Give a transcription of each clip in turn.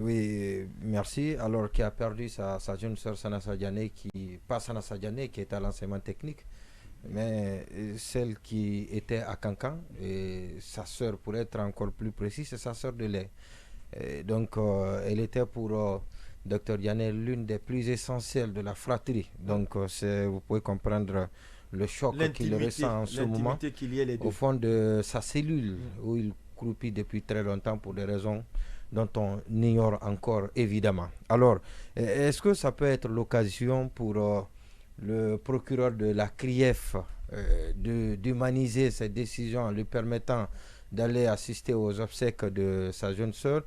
Oui, merci. Alors, qui a perdu sa jeune sœur Sana Sadiane, pas Sana Sadiane, qui est à l'enseignement technique, mais celle qui était à Cancan, et sa sœur, pour être encore plus précis, c'est sa sœur de lait. Et donc, elle était pour Dr Diané l'une des plus essentielles de la fratrie. Donc, vous pouvez comprendre le choc qu'il ressent en ce moment l'intimité qu'il y a les au deux. fond de sa cellule où il croupit depuis très longtemps pour des raisons dont on ignore encore évidemment. Alors, est-ce que ça peut être l'occasion pour le procureur de la CRIEF d'humaniser cette décision en lui permettant d'aller assister aux obsèques de sa jeune sœur?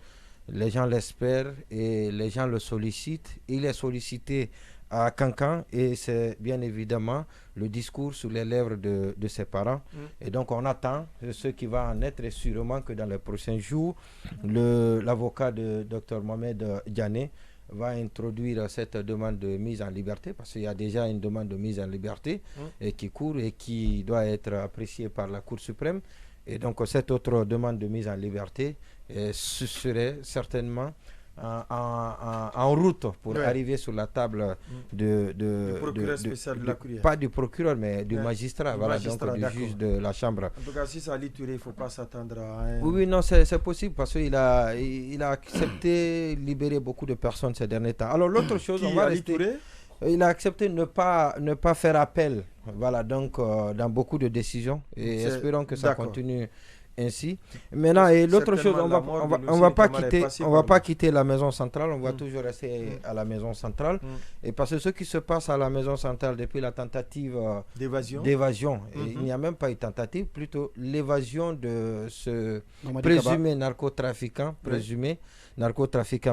Les gens l'espèrent et les gens le sollicitent. Il est sollicité à Cancan et c'est bien évidemment le discours sur les lèvres de ses parents. Et donc on attend ce qui va en être et sûrement que dans les prochains jours, l'avocat de Dr Mohamed Diané va introduire cette demande de mise en liberté parce qu'il y a déjà une demande de mise en liberté qui court et qui doit être appréciée par la Cour suprême. Et donc cette autre demande de mise en liberté ce serait certainement en route pour arriver sur la table du procureur spécial de la CRIEF. Pas du procureur, mais du magistrat, magistrat, donc du juge de la chambre. En tout cas, si ça a lituré, il ne faut pas s'attendre à un... Oui, non, c'est possible parce qu'il il a accepté de libérer beaucoup de personnes ces derniers temps. Alors l'autre chose, on va rester... Il a accepté de ne pas faire appel. Voilà, donc dans beaucoup de décisions. Et espérons que ça continue ainsi. Maintenant, et l'autre chose, on va pas quitter la maison centrale, on va toujours rester à la maison centrale. Et parce que ce qui se passe à la maison centrale depuis la tentative d'évasion, il n'y a même pas une tentative, plutôt l'évasion de ce présumé narcotrafiquant,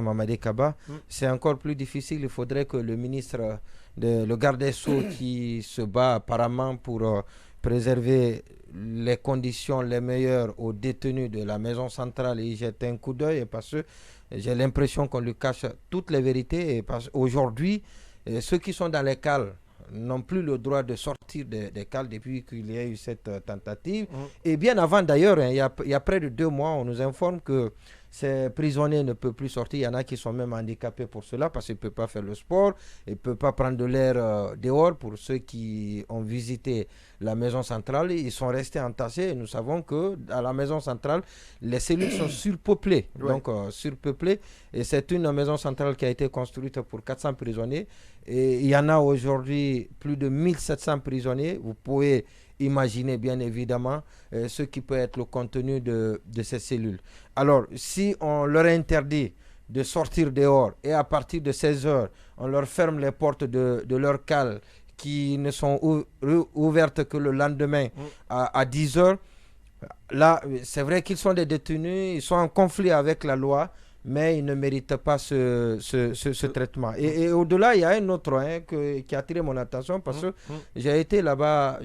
Mamadi Kaba, c'est encore plus difficile. Il faudrait que le ministre, le garde des Sceaux qui se bat apparemment pour préserver les conditions les meilleures aux détenus de la maison centrale, y jette un coup d'œil parce que j'ai l'impression qu'on lui cache toutes les vérités. Et aujourd'hui, ceux qui sont dans les cales n'ont plus le droit de sortir des cales depuis qu'il y a eu cette tentative. Et bien avant d'ailleurs, il y a près de 2 mois, on nous informe que ces prisonniers ne peuvent plus sortir. Il y en a qui sont même handicapés pour cela parce qu'ils ne peuvent pas faire le sport, ils ne peuvent pas prendre de l'air dehors. Pour ceux qui ont visité la maison centrale, ils sont restés entassés. Et nous savons que à la maison centrale, les cellules sont surpeuplées. Donc surpeuplées. Et c'est une maison centrale qui a été construite pour 400 prisonniers. Et il y en a aujourd'hui plus de 1700 prisonniers. Vous pouvez imaginer bien évidemment ce qui peut être le contenu de ces cellules. Alors, si on leur interdit de sortir dehors et à partir de 16 heures, on leur ferme les portes de leur cale qui ne sont ouvertes que le lendemain à 10 heures, là, c'est vrai qu'ils sont des détenus, ils sont en conflit avec la loi, mais ils ne méritent pas ce traitement. Et au-delà, il y a un autre qui a attiré mon attention parce que j'ai été là-bas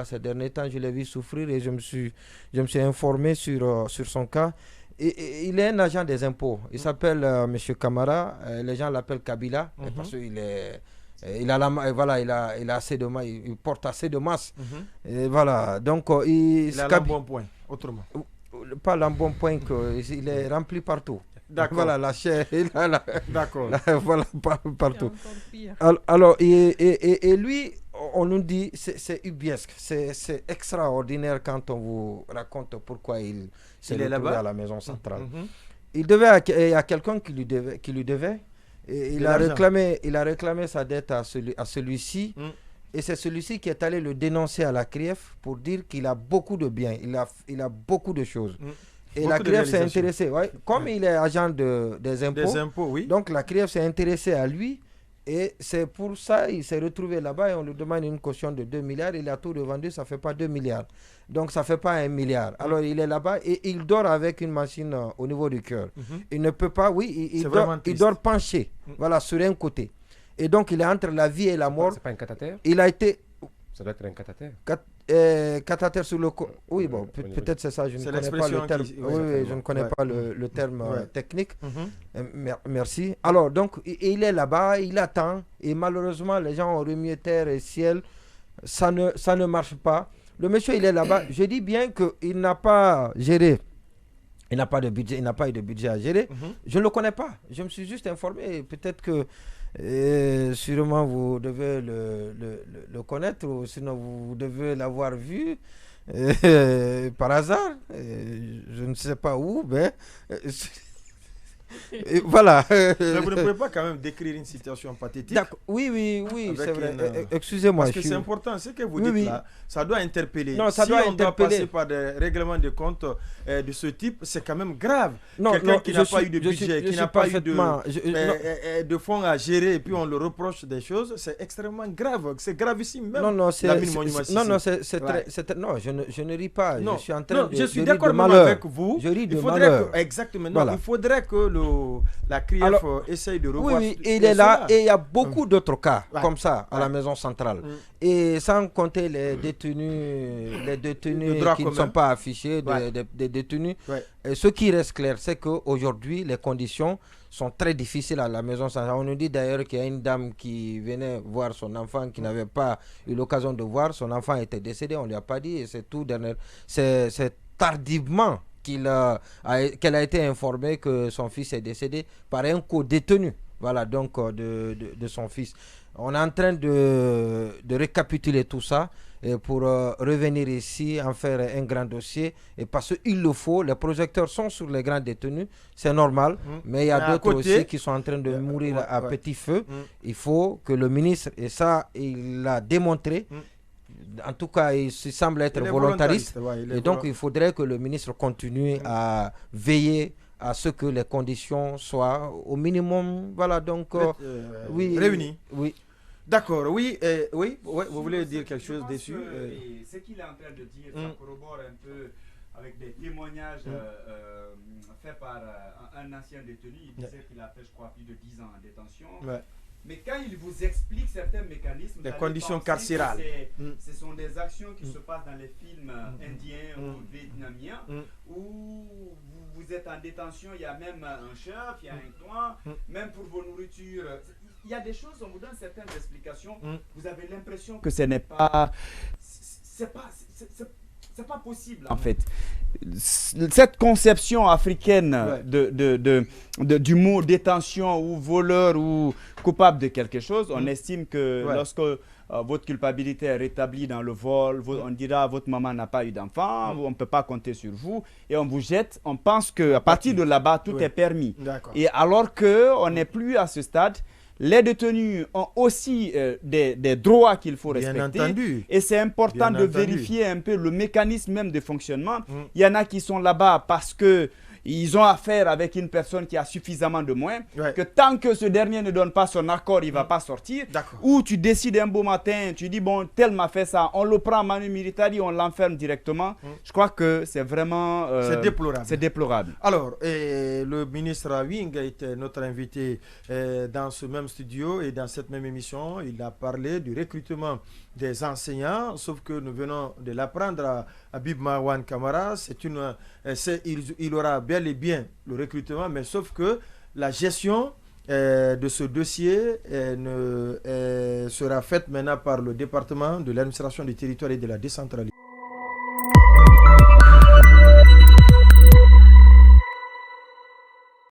ces derniers temps, je l'ai vu souffrir et je me suis informé sur son cas. Et il est un agent des impôts. Il s'appelle M. Kamara. Les gens l'appellent Kabila parce qu'il est... Il a assez de masse, il porte assez de masse. Et voilà, donc il a l'embonpoint, autrement. Pas l'embonpoint, il est rempli partout. D'accord. Voilà, la chair, d'accord. Voilà, partout. Alors, et lui, on nous dit, c'est ubiesque, c'est extraordinaire quand on vous raconte pourquoi il s'est retrouvé à la maison centrale. Il y a quelqu'un qui lui devait. Et il a réclamé sa dette à celui-ci. Et c'est celui-ci qui est allé le dénoncer à la CRIEF pour dire qu'il a beaucoup de biens, il a beaucoup de choses. Et la CRIEF s'est intéressée, comme il est agent des impôts, oui. Donc la CRIEF s'est intéressée à lui. Et c'est pour ça qu'il s'est retrouvé là-bas et on lui demande une caution de 2 milliards. Il a tout revendu, ça ne fait pas 2 milliards. Donc ça ne fait pas 1 milliard. Alors il est là-bas et il dort avec une machine au niveau du cœur. Il ne peut pas, il dort penché, voilà, sur un côté. Et donc il est entre la vie et la mort. C'est pas un cathéter? Il a été... Ça doit être un cathéter. Cathéter sur le corps. Oui, bon, peut-être c'est ça. Je ne connais pas le terme. Je ne connais pas le terme technique. Merci. Alors, donc, il est là-bas, il attend. Et malheureusement, les gens ont remué terre et ciel. Ça ne marche pas. Le monsieur, il est là-bas. Je dis bien qu'il n'a pas géré Il n'a pas de budget, il n'a pas eu de budget à gérer. Je ne le connais pas. Je me suis juste informé. Peut-être que sûrement vous devez le connaître, ou sinon vous devez l'avoir vu par hasard. Je ne sais pas où, mais voilà. Mais vous ne pouvez pas quand même décrire une situation pathétique. Oui, c'est vrai. Excusez-moi. Parce que c'est important, ce que vous dites là, ça doit interpeller. Non, ça si doit on doit passer par des règlements de compte de ce type, c'est quand même grave. Quelqu'un qui n'a pas eu de budget, qui n'a pas eu de fonds à gérer, et puis on le reproche des choses, c'est extrêmement grave. C'est gravissime même. Non, je ne ris pas. Non, je suis en train je suis d'accord avec vous. Je ris de malheur. Exactement. Voilà. Il faudrait que la CRIEF essaye de revoir. Oui, il est là, et il y a beaucoup d'autres cas comme ça à la maison centrale. Et sans compter les détenus qui ne sont pas affichés, des détenus. Et ce qui reste clair, c'est qu'aujourd'hui, les conditions sont très difficiles à la maison centrale. On nous dit d'ailleurs qu'il y a une dame qui venait voir son enfant, qui n'avait pas eu l'occasion de voir. Son enfant était décédé, on ne lui a pas dit. Et c'est tout dernier. C'est tardivement qu'elle a été informée que son fils est décédé par un co-détenu, voilà, donc de son fils. On est en train de récapituler tout ça et pour revenir ici, en faire un grand dossier, et parce qu'il le faut. Les projecteurs sont sur les grands détenus, c'est normal, mais il y a d'autres aussi qui sont en train de mourir à petit feu. Il faut que le ministre, et ça il l'a démontré, en tout cas, il semble être volontariste. Et donc, il faudrait que le ministre continue à veiller à ce que les conditions soient au minimum, voilà, donc, réunies. Oui. D'accord, oui, vous voulez dire quelque chose dessus Ce qu'il est en train de dire, ça corrobore un peu avec des témoignages faits par un ancien détenu. Il disait qu'il a fait, je crois, plus de 10 ans en détention. Mais quand il vous explique certains mécanismes, des conditions carcérales, ce sont des actions qui se passent dans les films indiens ou vietnamiens, où vous êtes en détention, il y a même un chef, il y a un toit, même pour vos nourritures. Il y a des choses, on vous donne certaines explications, vous avez l'impression que ce n'est pas... C'est pas possible en fait. Cette conception africaine du mot détention ou voleur ou coupable de quelque chose, on estime que lorsque votre culpabilité est rétablie dans le vol, on dira votre maman n'a pas eu d'enfant, on ne peut pas compter sur vous, et on vous jette, on pense qu'à partir de là-bas, tout est permis. Et alors qu'on n'est plus à ce stade, les détenus ont aussi des droits qu'il faut respecter. Et c'est important de vérifier un peu le mécanisme même de fonctionnement. Il y en a qui sont là-bas parce qu'ils ont affaire avec une personne qui a suffisamment de moyens, que tant que ce dernier ne donne pas son accord, il ne va pas sortir. Ou tu décides un beau matin, tu dis, bon, tel m'a fait ça, on le prend manu militari, on l'enferme directement. Je crois que c'est vraiment... c'est déplorable. C'est déplorable. Alors, le ministre Awing était notre invité dans ce même studio et dans cette même émission. Il a parlé du recrutement des enseignants, sauf que nous venons de l'apprendre à Habib Marwan Kamara. Il aura bel et bien le recrutement, mais sauf que la gestion de ce dossier sera faite maintenant par le département de l'administration du territoire et de la décentralisation.